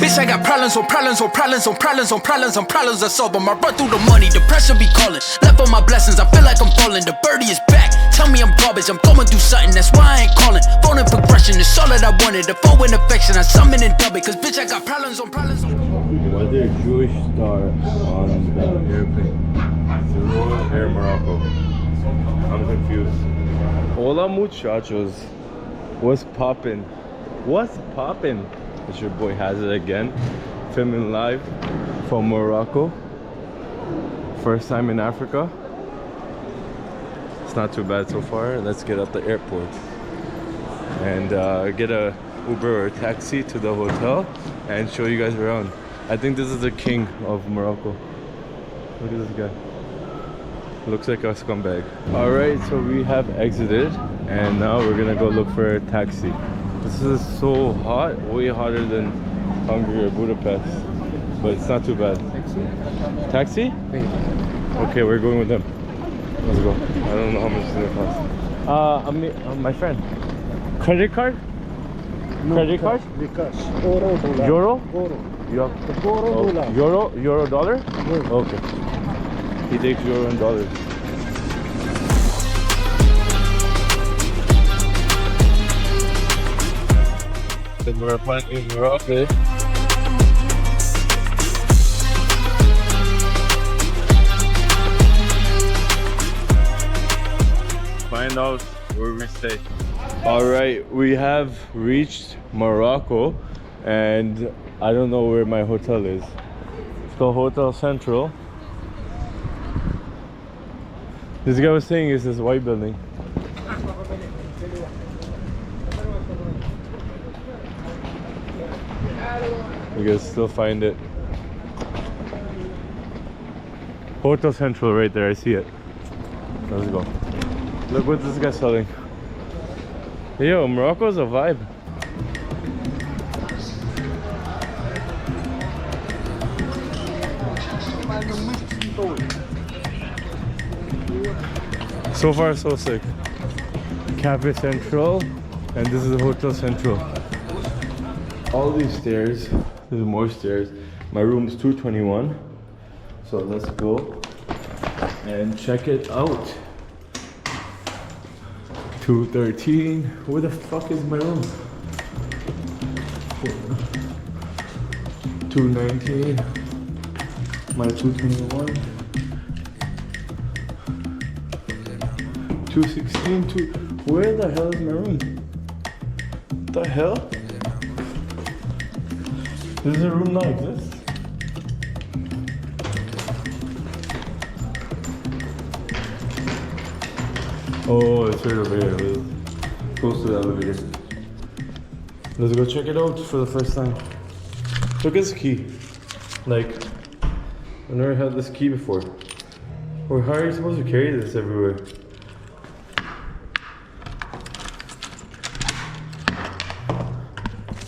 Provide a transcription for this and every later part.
Bitch, I got problems on problems on problems on problems on problems on problems I solve them. I run through the money, the pressure be calling. Left on my blessings, I feel like I'm falling. The birdie is back, tell me I'm garbage. I'm going through something, that's why I ain't calling. Phone in progression, it's all that I wanted. The phone in affection, I summon and dub it. Cause bitch, I got problems on problems on. Why is there a Jewish star on the airplane? It's a Royal Air Morocco. I'm confused. Hola muchachos. What's poppin'? What's poppin'? It's your boy Hazard again. Filming live from Morocco. First time in Africa. It's not too bad so far. Let's get at the airport and get a Uber or a taxi to the hotel and show you guys around. I think this is the king of Morocco. Look at this guy. Looks like a scumbag. Alright, so we have exited and now we're gonna go look for a taxi. This is so hot, way hotter than Hungary or Budapest. But it's not too bad. Taxi? Okay, we're going with them. Let's go. I don't know how much it's gonna cost. My friend. Credit card? No, credit card? Because euro, dollar. Euro? Euro. Euro, dollar? Euro. Okay. He takes euro and dollars. Then we're finally in Morocco. Find out where we stay. Alright, we have reached Morocco and I don't know where my hotel is. It's called Hotel Central. This guy was saying it's this white building. You guys still find it. Hotel Central right there, I see it. Let's go. Look what this guy's selling. Yo, Morocco's a vibe. So far so sick. Cafe Central, and this is Hotel Central. All these stairs, there's more stairs. My room is 221. So let's go and check it out. 213. Where the fuck is my room? 219. My 221. 216. Where the hell is my room? What the hell? Does a room not exist? Oh, it's right over here. Close to the elevator. Let's go check it out for the first time. Look at this key. Like, I've never had this key before. Or how are you supposed to carry this everywhere?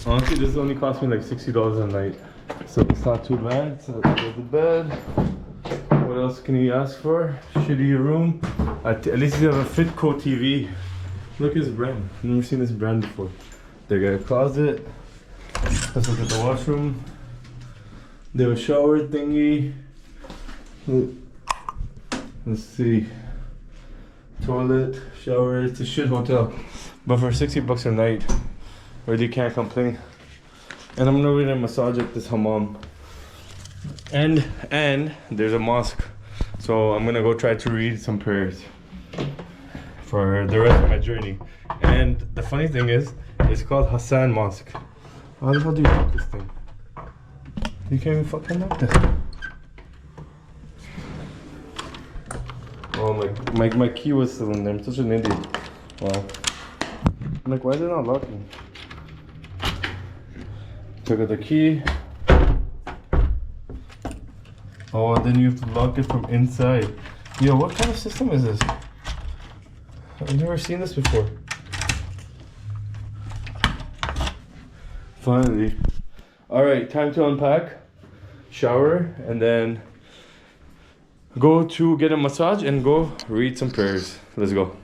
Honestly, this only cost me like $60 a night. So it's not too bad. So let's go to bed. What else can you ask for? Shitty room. At least you have a Fitco TV. Look at this brand. I've never seen this brand before. They got a closet. Let's look at the washroom. They have a shower thingy. Let's see. Toilet, shower. It's a shit hotel. But for $60 a night, really can't complain. And I'm gonna get a massage at this hammam. And there's a mosque. So I'm gonna go try to read some prayers for the rest of my journey. And the funny thing is, it's called Hassan Mosque. How the hell do you lock this thing? You can't even fucking lock this. Oh my key was still in there. I'm such an idiot. Wow. I'm like, why is it not locking? Took out the key. Oh, then you have to lock it from inside. Yo, what kind of system is this? I've never seen this before. Finally. Alright, time to unpack, shower, and then go to get a massage and go read some prayers. Let's go.